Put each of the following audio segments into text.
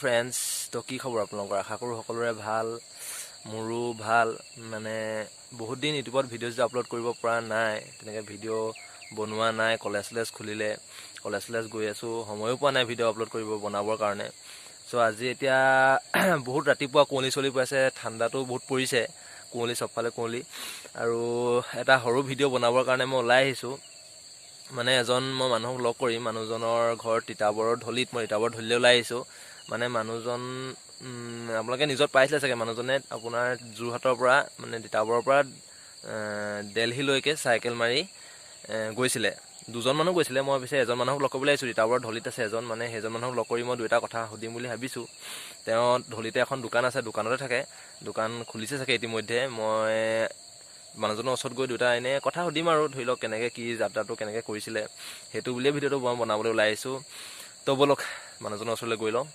Friends তো কি খবৰ আপোনালোকৰ আশা কৰোঁ সকলোৰে ভাল মোৰো ভাল মানে বহুত দিন ইউটিউবত ভিডিঅ' আপলোড কৰিব পৰা নাই তেনেকৈ ভিডিঅ' বনোৱা নাই কলেজ খুলিলে কলেজ গৈ আছোঁ সময়ো পোৱা নাই ভিডিঅ' আপলোড কৰিব বনাবৰ কাৰণে চ' আজি এতিয়া বহুত ৰাতিপুৱা কুঁৱলী চলি পাইছে ঠাণ্ডাটো বহুত পৰিছে কুঁৱলী চবফালে কুঁৱলী আৰু এটা সৰু ভিডিঅ' বনাবৰ কাৰণে মই ওলাই আহিছোঁ মানে এজন মই মানুহক লগ কৰিম মানুহজনৰ ঘৰ তিতাবৰৰ ঢলিত মই তিতাবৰৰ ঢলিলৈ ওলাই আহিছোঁ মানে মানুহজন আপোনালোকে নিউজত পাইছিলে চাগে মানুহজনে আপোনাৰ যোৰহাটৰ পৰা মানে তিতাবৰৰ পৰা দিল্লীলৈকে চাইকেল মাৰি গৈছিলে দুজন মানুহ গৈছিলে মই পিছে এজন মানুহক লগ কৰিবলৈ আহিছোঁ তিতাবৰৰ ঢলিত আছে এজন মানে সেইজন মানুহক লগ কৰি মই দুটা কথা সুধিম বুলি ভাবিছোঁ তেওঁ ঢলিতে এখন দোকান আছে দোকানতে থাকে দোকান খুলিছে চাগে ইতিমধ্যে মই মানুহজনৰ ওচৰত গৈ দুটা এনে কথা সুধিম আৰু ধৰি লওক কেনেকৈ কি যাত্ৰাটো কেনেকৈ কৰিছিলে সেইটো বুলিয়ে ভিডিঅ'টো মই বনাবলৈ ওলাই আহিছোঁ তো ব'লক মানুহজনৰ ওচৰলৈ গৈ লওঁ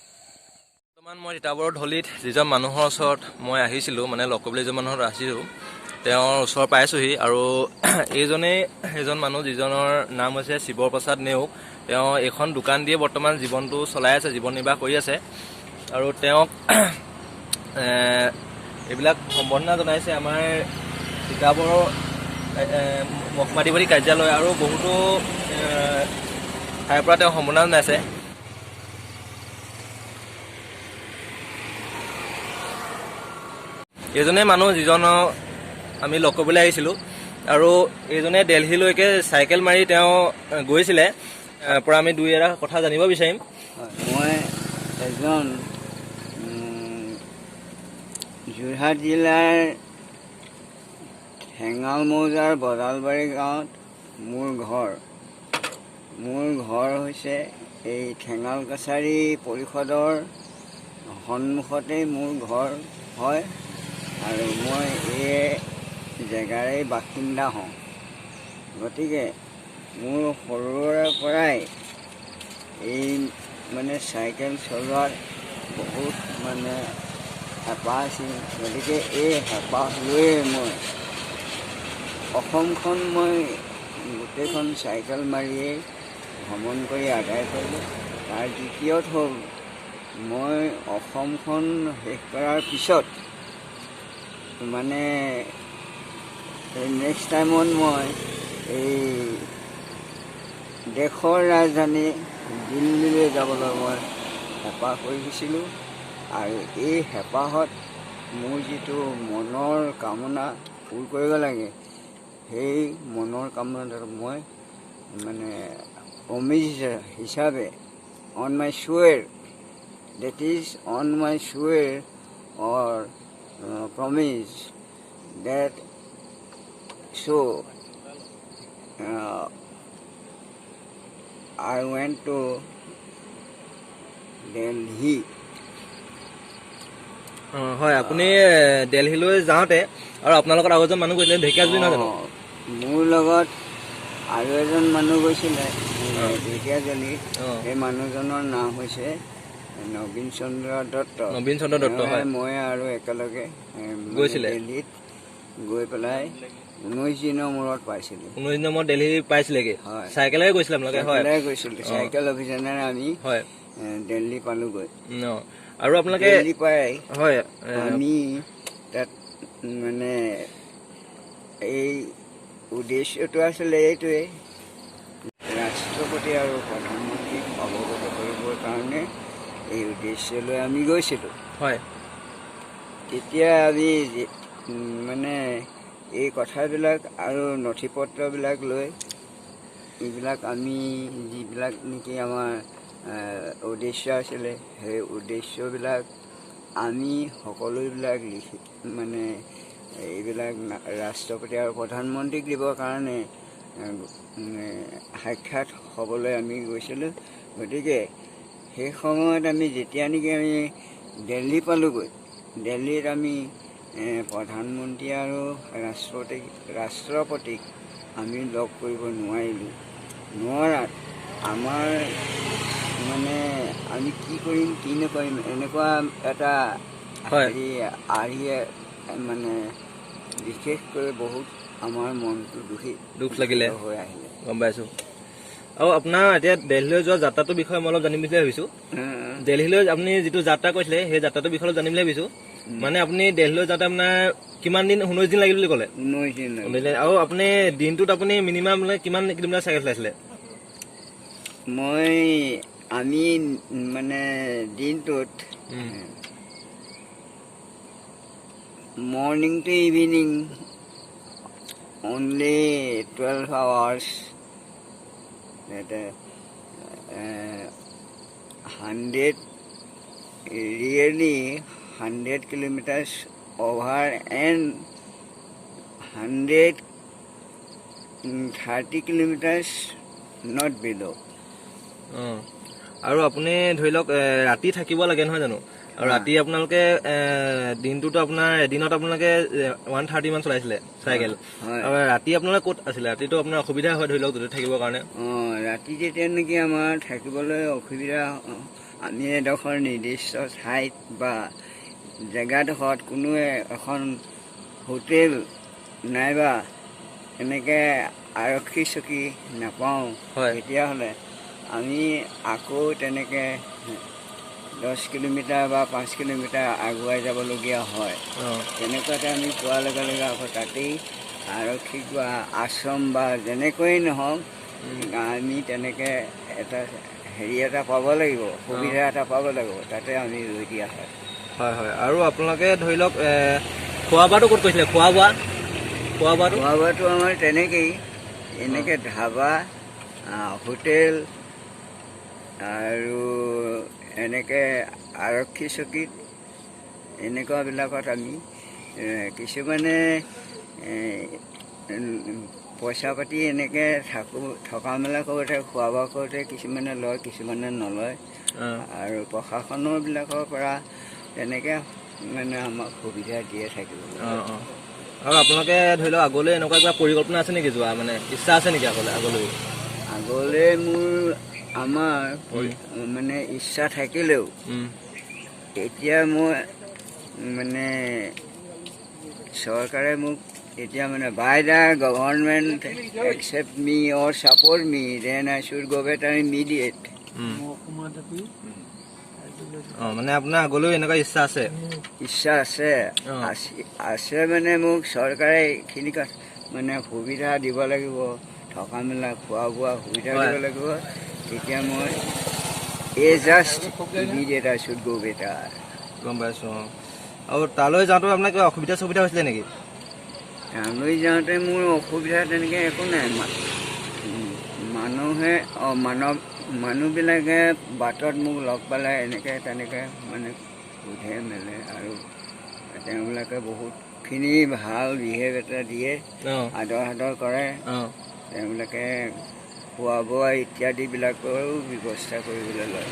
বৰ্তমান মই তিতাবৰৰ ঢলিত যিজন মানুহৰ ওচৰত মই আহিছিলোঁ মানে লগ কৰিবলৈ যিজন মানুহৰ আহিছিলোঁ তেওঁৰ ওচৰ পাইছোঁহি আৰু এইজন মানুহ যিজনৰ নাম হৈছে শিৱপ্ৰসাদ নেওগ তেওঁ এইখন দোকান দিয়ে বৰ্তমান জীৱনটো চলাই আছে জীৱন নিৰ্বাহ কৰি আছে আৰু তেওঁক এইবিলাক সম্বৰ্ধনা জনাইছে আমাৰ তিতাবৰৰ মহকুমাধিপতি কাৰ্যালয় আৰু বহুতো ঠাইৰ পৰা তেওঁ সম্বৰ্ধনা জনাইছে এইজনে মানুহ যিজনক আমি লগ কৰিবলৈ আহিছিলোঁ আৰু এইজনে দিল্লীলৈকে চাইকেল মাৰি তেওঁ গৈছিলে পৰা আমি দুই এটা কথা জানিব বিচাৰিম মই এজন যোৰহাট জিলাৰ হেঙাল মৌজাৰ বজালবাৰী গাঁৱত মোৰ ঘৰ হৈছে এই ঠেঙাল কাছাৰী পৰিষদৰ সন্মুখতেই মোৰ ঘৰ হয় আৰু মই এই জেগাৰে বাসিন্দা হওঁ গতিকে মোৰ সৰুৰে পৰাই এই মানে চাইকেল চলোৱাৰ বহুত মানে হেঁপাহ আছিল গতিকে এই হেঁপাহ লৈয়ে মই অসমখন মই গোটেইখন চাইকেল মাৰিয়েই ভ্ৰমণ কৰি আদায় কৰিলোঁ তাৰ দ্বিতীয়ত হ'ল মই অসমখন শেষ কৰাৰ পিছত মানে নেক্সট টাইমত মই এই দেশৰ ৰাজধানী দিল্লীলৈ যাবলৈ মই হেঁপাহ কৰিছিলোঁ আৰু এই হেঁপাহত মোৰ যিটো মনৰ কামনা পূৰ কৰিব লাগে সেই মনৰ কামনাটো মই মানে প্ৰমিজ হিচাপে on my swear that is on my swear or promise that so I went to Delhi. হয় আপুনি দিল্লীলৈ যাওঁতে আৰু আপোনাৰ লগত আৰু এজন মানুহ গৈছিলে ঢেকীয়াজুলি নহয় জানো মোৰ লগত আৰু এজন মানুহ গৈছিলে ঢেকীয়াজুলি সেই মানুহজনৰ নাম হৈছে নবীন চন্দ্ৰ দত্ত হয় মই আৰু একেলগে গৈছিলে দিল্লীত গৈ পেলাই 19 দিনৰ মূৰত পাইছিলোঁ 19 দিনৰ মূৰত দিল্লী পাইছিলেগৈ হয় চাইকেলেৰে গৈছিলে আপোনালোকে হয় গৈছিলোঁ চাইকেল অভিযানেৰে আমি হয় দিল্লী পালোঁগৈ আৰু আপোনালোকে দিল্লী পাই হয় আমি তাত মানে এই উদ্দেশ্যটো আছিলে এইটোৱে ৰাষ্ট্ৰপতি আৰু প্ৰধানমন্ত্ৰীক অৱগত কৰিবৰ কাৰণে এই উদ্দেশ্য লৈ আমি গৈছিলোঁ হয় তেতিয়া আমি মানে এই কথাবিলাক আৰু নথি পত্ৰবিলাক লৈ এইবিলাক আমি যিবিলাক নেকি আমাৰ উদ্দেশ্য আছিলে সেই উদ্দেশ্যবিলাক আমি সকলোবিলাক লিখি মানে এইবিলাক ৰাষ্ট্ৰপতি আৰু প্ৰধানমন্ত্ৰীক দিবৰ কাৰণে সাক্ষাৎ হ'বলৈ আমি গৈছিলোঁ গতিকে সেই সময়ত আমি যেতিয়া নেকি আমি দিল্লী পালোঁগৈ দিল্লীত আমি প্ৰধানমন্ত্ৰী আৰু ৰাষ্ট্ৰপতিক আমি লগ কৰিব নোৱাৰাত আমাৰ মানে আমি কি কৰিম কি নকৰিম এনেকুৱা এটা হেৰি মানে বিশেষকৈ বহুত আমাৰ মনটো দুখ লাগিলে হৈ আহিলে গম পাইছোঁ আৰু আপোনাৰ এতিয়া দিল্লীলৈ যোৱা যাত্ৰাটোৰ বিষয়ে মই অলপ জানিম বুলি ভাবিছোঁ। দিল্লীলৈ আপুনি যিটো যাত্ৰা কৈছিলে সেই যাত্ৰাটোৰ বিষয়ে অলপ জানিম বুলি ভাবিছোঁ। মানে আপুনি দিল্লীলৈ যাওঁতে আপোনাৰ কিমান দিন 19 দিন লাগিল বুলি ক'লে? 19 দিন। আৰু আপুনি দিনটোত আপুনি মিনিমাম কিমান কিলোমিটাৰ চাইকেল চলাইছিলে? আমি মানে দিনটোত morning to evening only 12 hours. That 100 kilometers over and 130 kilometers not below. আৰু আপুনি ধৰি লওক ৰাতি থাকিব লাগে নহয় জানো? আৰু ৰাতি আপোনালোকে দিনটোতো আপোনাৰ এদিনত আপোনালোকে 130 মান চলাইছিলে চাইকেল। আৰু ৰাতি আপোনালোকে ক'ত আছিলে? ৰাতিটো আপোনাৰ অসুবিধা হয় ধৰি লওক যদি থাকিবৰ কাৰণে। ৰাতি যেতিয়া নেকি আমাৰ থাকিবলৈ অসুবিধা, আমি এডোখৰ নিৰ্দিষ্ট ঠাইত বা জেগাডোখৰত কোনো এখন হোটেল নাইবা এনেকৈ আৰক্ষী চকী নাপাওঁ, তেতিয়াহ'লে আমি আকৌ তেনেকৈ 10 কিলোমিটাৰ বা 5 কিলোমিটাৰ আগুৱাই যাবলগীয়া হয়। তেনেকুৱাতে আমি পোৱাৰ লগে লগে আকৌ তাতেই আৰক্ষীক বা আশ্ৰম বা যেনেকৈয়ে নহওক আমি তেনেকৈ এটা পাব লাগিব, সুবিধা এটা পাব লাগিব, তাতে আমি ৰৈ দিয়া হয়। হয় হয়। আৰু আপোনালোকে ধৰি লওক খোৱা বোৱাটো ক'ত কৈছিলে? খোৱা বোৱাটো আমাৰ তেনেকেই এনেকৈ ধাবা, হোটেল আৰু এনেকৈ আৰক্ষী চকীত এনেকুৱাবিলাকত আমি কিছুমানে পইচা পাতি এনেকৈ থকা মেলা কৰোঁতে খোৱা বোৱা কৰোঁতে কিছুমানে লয়, কিছুমানে নলয়। আৰু প্ৰশাসনৰবিলাকৰ পৰা তেনেকৈ মানে আমাক সুবিধা দিয়ে থাকিব। আৰু আপোনালোকে ধৰি লওক আগলৈ এনেকুৱা কিবা পৰিকল্পনা আছে নেকি যোৱা, মানে ইচ্ছা আছে নেকি আগলৈ? আমাৰ মানে ইচ্ছা থাকিলেও এতিয়া মই মানে চৰকাৰে মোক এতিয়া মানে by the government accept me or support me then I should go back and immediate. মানে আপোনাৰ আগলৈ এনেকুৱা ইচ্ছা আছে? ইচ্ছা আছে মানে মোক চৰকাৰে এইখিনি মানে সুবিধা দিব লাগিব, থকা মেলা খোৱা বোৱা সুবিধা দিব লাগিব, তেতিয়া মই just immediate I should go better. গম পাইছোঁ। আৰু তালৈ যাওঁতে আপোনাৰ কিবা অসুবিধা হৈছিলে নেকি? তালৈ যাওঁতে মোৰ অসুবিধা তেনেকৈ একো নাই। মানুহবিলাকে বাটত মোক লগ পালে এনেকৈ তেনেকৈ মানে সোধে মেলে, আৰু তেওঁবিলাকে বহুতখিনি ভাল বিহেভ এটা দিয়ে, আদৰ কৰে। তেওঁবিলাকে খোৱা বোৱা ইত্যাদিবিলাকৰো ব্যৱস্থা কৰিবলৈ লয়।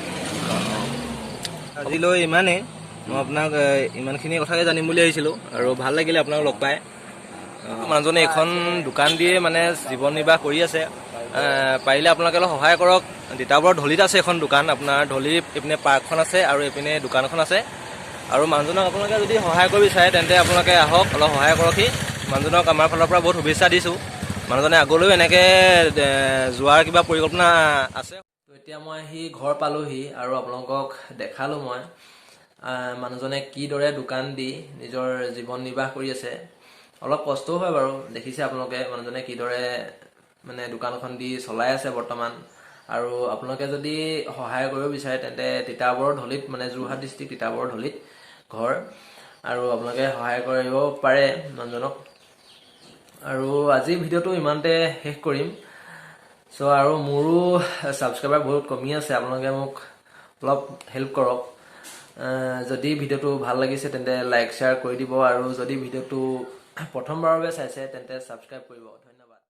আজিলৈ ইমানেই। মই আপোনাক ইমানখিনি কথাকে জানিম বুলি আহিছিলোঁ, আৰু ভাল লাগিলে আপোনাক লগ পাই। মানুহজনে এখন দোকান দিয়ে মানে জীৱন নিৰ্বাহ কৰি আছে। পাৰিলে আপোনালোকে অলপ সহায় কৰক। তিতাবৰৰ ঢলিত আছে এখন দোকান, আপোনাৰ ঢলি এইপিনে পাৰ্কখন আছে আৰু এইপিনে দোকান এখন আছে। আৰু মানুহজনক আপোনালোকে যদি সহায় কৰিব বিচাৰে তেন্তে আপোনালোকে আহক, অলপ সহায় কৰকহি। মানুহজনক আমাৰ ফালৰ পৰা বহুত শুভেচ্ছা দিছোঁ। মানুহজনে আগলৈও এনেকৈ যোৱাৰ কিবা পৰিকল্পনা আছে। এতিয়া মই আহি ঘৰ পালোহি আৰু আপোনালোকক দেখালোঁ মই মানুহজনে কিদৰে দোকান দি নিজৰ জীৱন নিৰ্বাহ কৰি আছে। অলপ কষ্টও হয় বাৰু, দেখিছে আপোনালোকে মানুহজনে কিদৰে মানে দোকানখন দি চলাই আছে বৰ্তমান। আৰু আপোনালোকে যদি সহায় কৰিব বিচাৰে তেন্তে তিতাবৰৰ ঢলিত, মানে যোৰহাট ডিষ্ট্ৰিক্ট তিতাবৰৰ ঢলিত ঘৰ, আৰু আপোনালোকে সহায় কৰিব পাৰে মানুহজনক। আৰু আজি ভিডিঅ'টো ইমানতে শেষ কৰিম। আৰু মোৰো ছাবস্ক্ৰাইবাৰ বহুত কমি আছে, আপোনালোকে মোক অলপ হেল্প কৰক। যদি ভিডিঅ'টো ভাল লাগিছে তেন্তে লাইক শ্বেয়াৰ কৰি দিব, আৰু যদি ভিডিঅ'টো প্ৰথমবাৰৰ বাবে চাইছে তেন্তে ছাবস্ক্ৰাইব কৰিব।